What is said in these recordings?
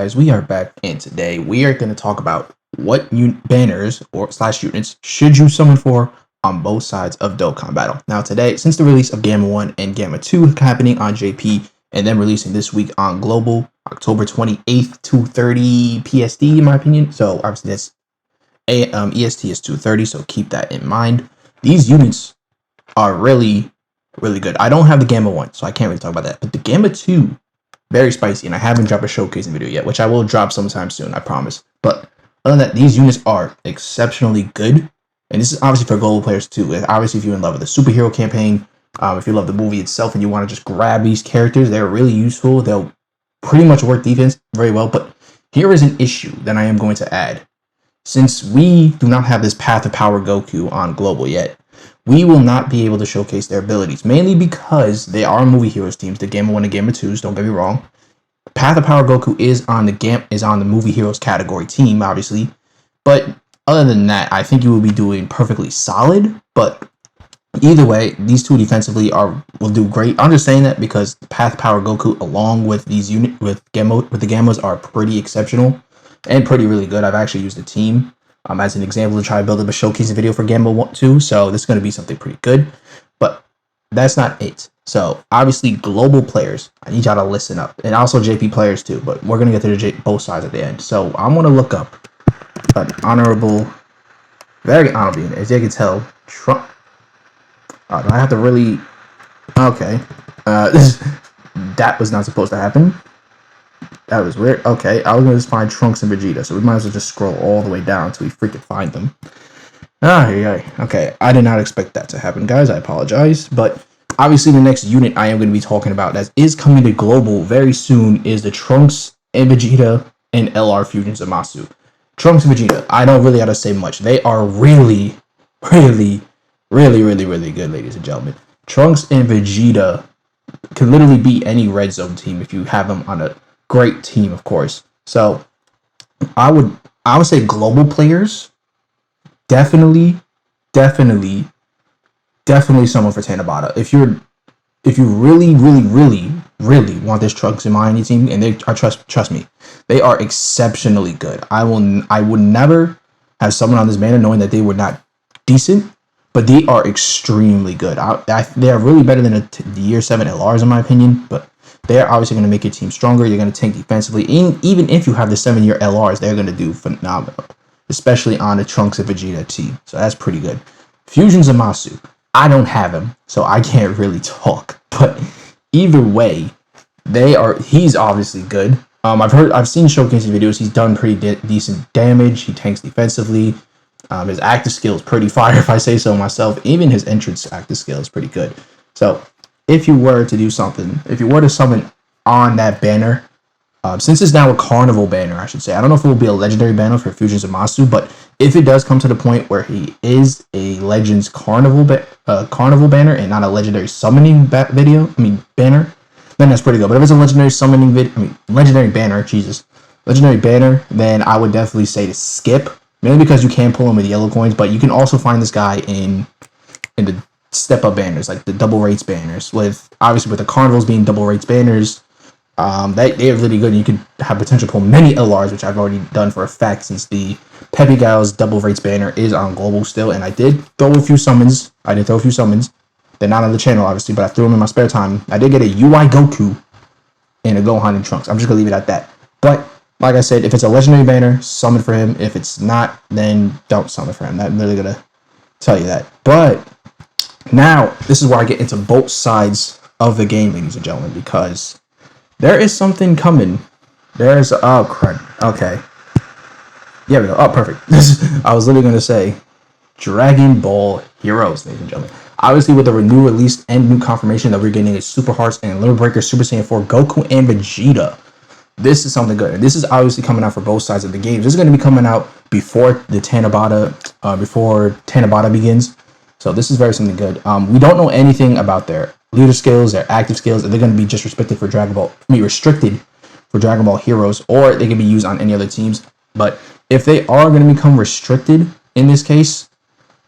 guys, we are back, and today we are going to talk about what banners or slash units should you summon for on both sides of Dokkan battle. Now today, since the release of Gamma 1 and Gamma 2 happening on JP and then releasing this week on Global, October 28th, 2:30 PSD in my opinion. So obviously that's EST is 2:30, so keep that in mind. These units are really good. I don't have the Gamma 1, so I can't really talk about that, but the Gamma 2, very spicy, and I haven't dropped a showcasing video yet, which I will drop sometime soon, I promise. But other than that, these units are exceptionally good, and this is obviously for global players too. Obviously, if you're in love with the superhero campaign, if you love the movie itself and you want to just grab these characters, they're really useful. They'll pretty much work defense very well, but here is an issue that I am going to add. Since we do not have this Path of Power Goku on global yet, we will not be able to showcase their abilities, mainly because they are movie heroes teams, the Gamma 1 and Gamma 2s, don't get me wrong. Path of Power Goku is on the movie heroes category team, obviously. But other than that, I think you will be doing perfectly solid. But either way, these two defensively will do great. I'm just saying that because Path of Power Goku, along with these the Gammas, are pretty exceptional and pretty really good. I've actually used the team as an example to try to build up a showcasing video for Gamma 1 2, so this is going to be something pretty good, but that's not it. So obviously global players, I need y'all to listen up, and also JP players too, but we're going to get to both sides at the end. So I'm going to look up an very honorable, as you can tell, Trump. Do I have to really, okay, that was not supposed to happen. That was weird. Okay, I was going to just find Trunks and Vegeta, so we might as well just scroll all the way down until we freaking find them. Okay, I did not expect that to happen, guys. I apologize. But obviously the next unit I am going to be talking about that is coming to global very soon is the Trunks and Vegeta and LR Fusion Zamasu. Trunks and Vegeta, I don't really have to say much. They are really good, ladies and gentlemen. Trunks and Vegeta can literally beat any red zone team if you have them on a great team, of course. So I would say global players definitely someone for Tanabata. If you really want this Trunks in my team, and they are trust me, they are exceptionally good. I would never have someone on this banner knowing that they were not decent, but they are extremely good. They are really better than the Year 7 LRs in my opinion, but they're obviously going to make your team stronger. You're going to tank defensively. Even if you have the 7-year LRs, they're going to do phenomenal, especially on the Trunks and Vegeta team. So that's pretty good. Fusion Zamasu, I don't have him, so I can't really talk. But either way, he's obviously good. I've seen showcasing videos. He's done pretty decent damage. He tanks defensively. His active skill is pretty fire, if I say so myself. Even his entrance active skill is pretty good. So if you were to summon on that banner, since it's now a carnival banner, I should say. I don't know if it will be a legendary banner for Fusion Zamasu, but if it does come to the point where he is a Legends carnival banner and not a legendary summoning banner, then that's pretty good. But if it's a legendary summoning legendary banner, then I would definitely say to skip, mainly because you can pull him with yellow coins, but you can also find this guy in the step up banners, like the double rates banners, with the carnivals being double rates banners. They are really good, and you could have potential pull many LRs, which I've already done for a fact, since the Peppy Gal's double rates banner is on global still, and I did throw a few summons. They're not on the channel, obviously, but I threw them in my spare time. I did get a UI Goku and a Gohan and Trunks. I'm just gonna leave it at that. But like I said, if it's a legendary banner, summon for him. If it's not, then don't summon for him. I'm literally gonna tell you that. But now, this is where I get into both sides of the game, ladies and gentlemen, because there is something coming. Oh, crud. Okay. Yeah, we go. Oh, perfect. I was literally going to say Dragon Ball Heroes, ladies and gentlemen. Obviously, with the new release and new confirmation that we're getting a Super Hearts and Limit Breaker Super Saiyan 4 Goku and Vegeta, this is something good. And this is obviously coming out for both sides of the game. This is going to be coming out before Tanabata begins. So this is very something good. We don't know anything about their leader skills, their active skills. They're going to be just restricted for Dragon Ball Heroes, or they can be used on any other teams. But if they are going to become restricted in this case,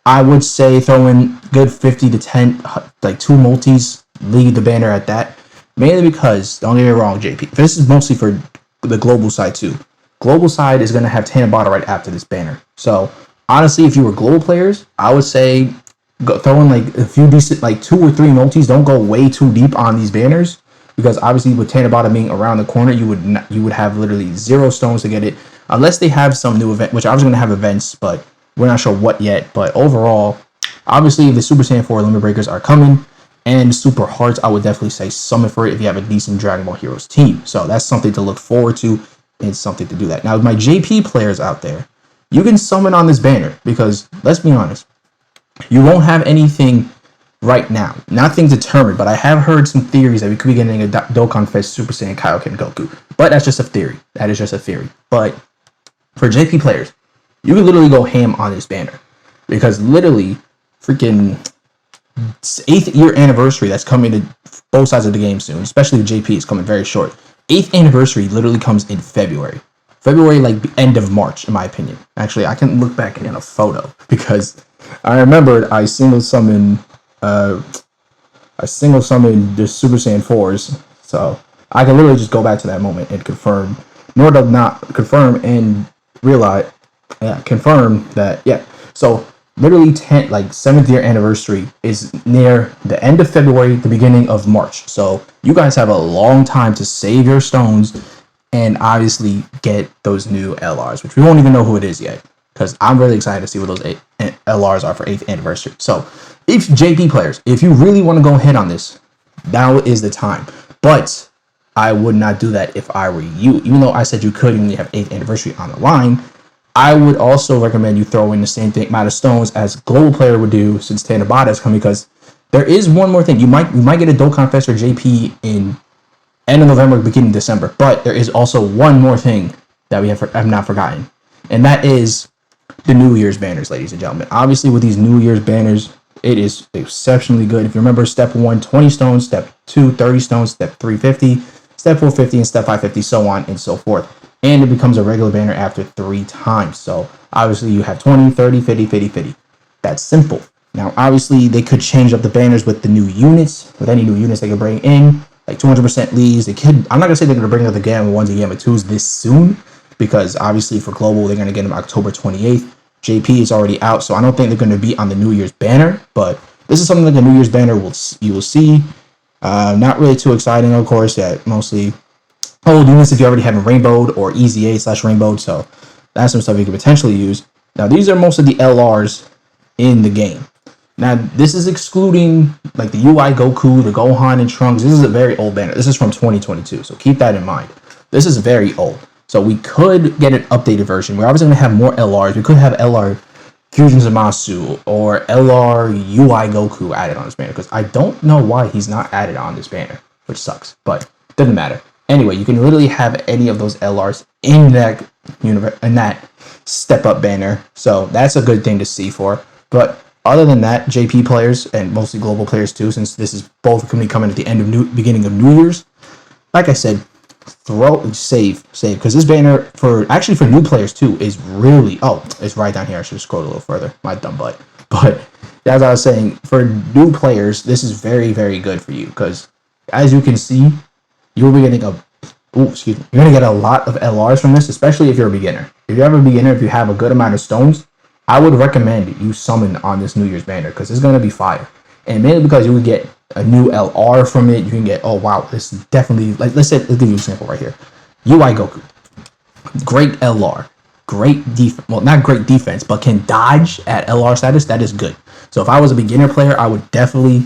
I would say throw in good 50 to 10, like 2 multis, leave the banner at that. Mainly because, don't get me wrong, JP, this is mostly for the global side too. Global side is going to have Tanabata right after this banner. So honestly, if you were global players, I would say throw in like a few decent, like 2 or 3 multis. Don't go way too deep on these banners, because obviously with Tanabata being around the corner, you would have literally 0 stones to get it, unless they have some new event, which I was going to have events, but we're not sure what yet. But overall, obviously the Super Saiyan 4 Limit Breakers are coming, and Super Hearts, I would definitely say summon for it if you have a decent Dragon Ball Heroes team. So that's something to look forward to, and something to do that. Now, with my JP players out there, you can summon on this banner, because let's be honest, you won't have anything right now. Nothing determined, but I have heard some theories that we could be getting a Dokkan Fest Super Saiyan Kaioken Goku. But that's just a theory. That is just a theory. But for JP players, you can literally go ham on this banner, because literally freaking 8th year anniversary that's coming to both sides of the game soon, especially the JP is coming very short. 8th anniversary literally comes in February. February, like the end of March, in my opinion. Actually, I can look back in a photo, because I remembered I single summoned the Super Saiyan 4s. So I can literally just go back to that moment and confirm, nor does not confirm and realize, confirm that, yeah. So literally 7th year anniversary is near the end of February, the beginning of March. So you guys have a long time to save your stones and obviously get those new LRs, which we won't even know who it is yet, because I'm really excited to see what those LRs are for 8th anniversary. So if JP players, if you really want to go ahead on this, now is the time. But I would not do that if I were you. Even though I said you could, even if you have 8th anniversary on the line, I would also recommend you throw in the same amount of stones as global player would do, since Tanabata is coming, because there is one more thing. You might get a Dokkan Fest or JP in end of November, beginning of December, but there is also one more thing that we have not forgotten, and that is the New Year's banners, ladies and gentlemen. Obviously, with these New Year's banners, it is exceptionally good. If you remember, step 1, 20 stones, step 2, 30 stones, step 3, 50, step 4, 50, and step 5, 50, so on and so forth. And it becomes a regular banner after 3 times. So obviously you have 20, 30, 50, 50, 50. That's simple. Now, obviously, they could change up the banners with the new units, with any new units they can bring in, like 200% leads. They could. I'm not going to say they're going to bring up the Gamma 1s and Gamma 2s this soon, because obviously for Global, they're going to get them October 28th. JP is already out, so I don't think they're going to be on the New Year's banner, but this is something that the New Year's banner you will see. Not really too exciting, of course. Yeah, mostly old units if you already have a rainbowed or EZA/rainbowed, so that's some stuff you could potentially use. Now, these are most of the LRs in the game. Now, this is excluding like the UI Goku, the Gohan, and Trunks. This is a very old banner. This is from 2022, so keep that in mind. This is very old. So we could get an updated version. We're obviously going to have more LRs. We could have LR Fusion Zamasu or LR UI Goku added on this banner, because I don't know why he's not added on this banner, which sucks, but it doesn't matter. Anyway, you can literally have any of those LRs in that step up banner, so that's a good thing to see for. But other than that, JP players and mostly global players too, since this is both going to be coming at the beginning of New Year's, like I said, save, because this banner for new players too is really, it's right down here. I should have scrolled a little further, my dumb butt. But as I was saying, for new players, this is very, very good for you, because as you can see, you'll be getting you're going to get a lot of LRs from this, especially if you're a beginner. If you have a good amount of stones, I would recommend you summon on this New Year's banner, because it's going to be fire. And mainly because you would get a new LR from it. You can get, oh wow, this is definitely, like, let's give you an example right here. UI Goku, great LR, great defense. Well, not great defense, but can dodge at LR status. That is good. So if I was a beginner player, I would definitely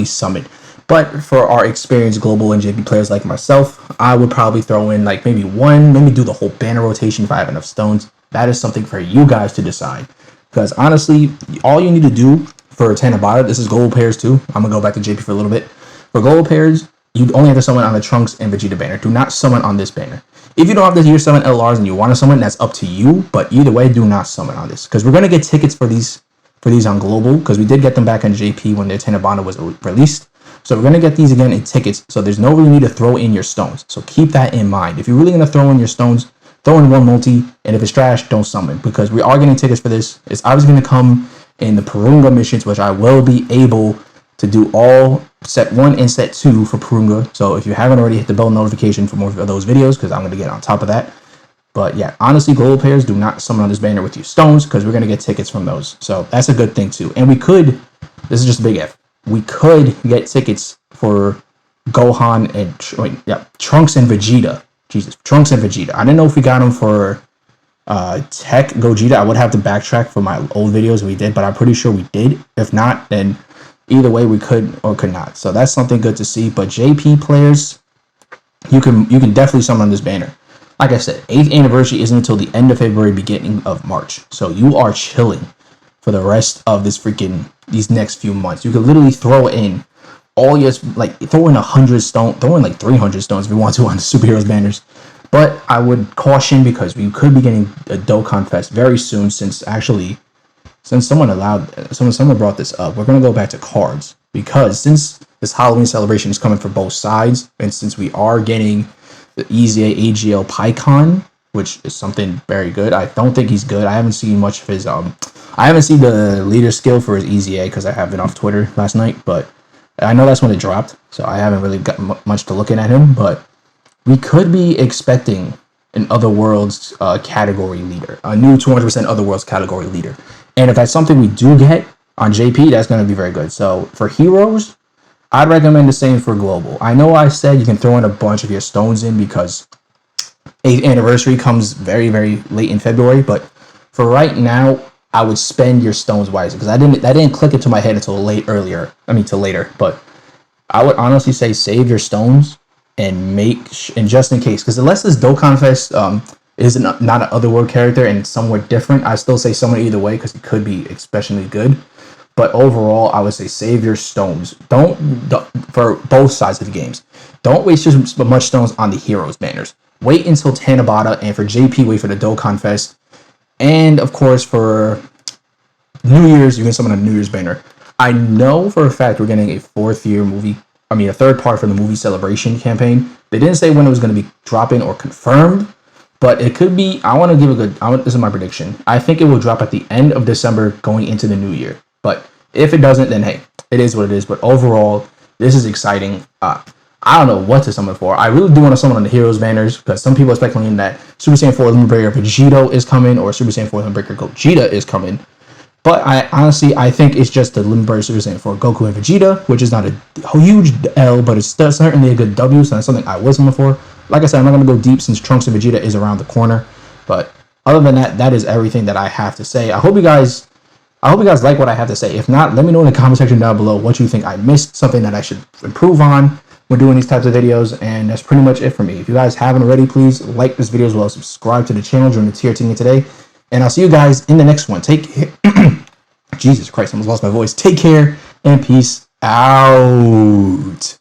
summon. But for our experienced global and JP players like myself, I would probably throw in like maybe do the whole banner rotation if I have enough stones. That is something for you guys to decide. Because honestly, all you need to do for Tanabata, this is global pairs too. I'm going to go back to JP for a little bit. For global pairs, you only have to summon on the Trunks and Vegeta banner. Do not summon on this banner. If you don't have the year 7 LRs and you want to summon, that's up to you. But either way, do not summon on this. Because we're going to get tickets for these on global. Because we did get them back on JP when their Tanabata was released. So we're going to get these again in tickets. So there's no really need to throw in your stones. So keep that in mind. If you're really going to throw in your stones, throw in one multi. And if it's trash, don't summon. Because we are getting tickets for this. It's obviously going to come in the Purunga missions, which I will be able to do all set 1 and set 2 for Purunga. So if you haven't already, hit the bell notification for more of those videos, because I'm going to get on top of that. But yeah, honestly, global players, do not summon on this banner with your stones, because we're going to get tickets from those. So that's a good thing too. And we could, this is just a big F, we could get tickets for Gohan and Trunks and Vegeta. Jesus, Trunks and Vegeta. I didn't know if we got them for Tech Gogeta. I would have to backtrack for my old videos we did, but I'm pretty sure we did. If not, then either way we could or could not. So that's something good to see. But JP players, you can definitely summon on this banner. Like I said, 8th anniversary isn't until the end of February, beginning of March. So you are chilling for the rest of these next few months. You could literally throw in all your, like, throw in 100 stones, throw in like 300 stones if you want to on the superheroes banners. But I would caution, because we could be getting a Dokkan Fest very soon, since someone brought this up. We're going to go back to cards, because since this Halloween celebration is coming for both sides, and since we are getting the EZA AGL PyCon, which is something very good. I don't think he's good. I haven't seen much of his I haven't seen the leader skill for his EZA, because I have been off Twitter last night, but I know that's when it dropped, so I haven't really got much to looking at him. But we could be expecting an Other Worlds category leader, a new 200% Other Worlds category leader. And if that's something we do get on JP, that's going to be very good. So for heroes, I'd recommend the same for global. I know I said you can throw in a bunch of your stones in, because 8th anniversary comes very, very late in February. But for right now, I would spend your stones wisely, because that didn't click into my head until later. But I would honestly say save your stones and just in case, because unless this Dokkan Fest is not an Otherworld character and somewhat different, I still say someone either way, because it could be especially good. But overall, I would say save your stones. Don't for both sides of the games. Don't waste as much stones on the heroes banners. Wait until Tanabata, and for JP, wait for the Dokkan Fest. And of course, for New Year's, you can summon a New Year's banner. I know for a fact we're getting a a third part for the movie celebration campaign. They didn't say when it was going to be dropping or confirmed, but it could be. This is my prediction. I think it will drop at the end of December, going into the new year. But if it doesn't, then hey, it is what it is. But overall, this is exciting. I don't know what to summon for. I really do want to summon on the heroes banners, because some people are speculating that Super Saiyan 4 Limit Breaker Vegito is coming, or Super Saiyan 4 Limit Breaker Gogeta is coming. But I think it's just the Limit Breaker Super Saiyan 4 Goku and Vegeta, which is not a huge L, but it's certainly a good W, so that's something I was summon for. Like I said, I'm not going to go deep, since Trunks and Vegeta is around the corner. But other than that, that is everything that I have to say. I hope you guys like what I have to say. If not, let me know in the comment section down below what you think I missed, something that I should improve on when doing these types of videos. And that's pretty much it for me. If you guys haven't already, please like this video as well as subscribe to the channel during the tier tuning today. And I'll see you guys in the next one. Take care. Jesus Christ, I almost lost my voice. Take care and peace out.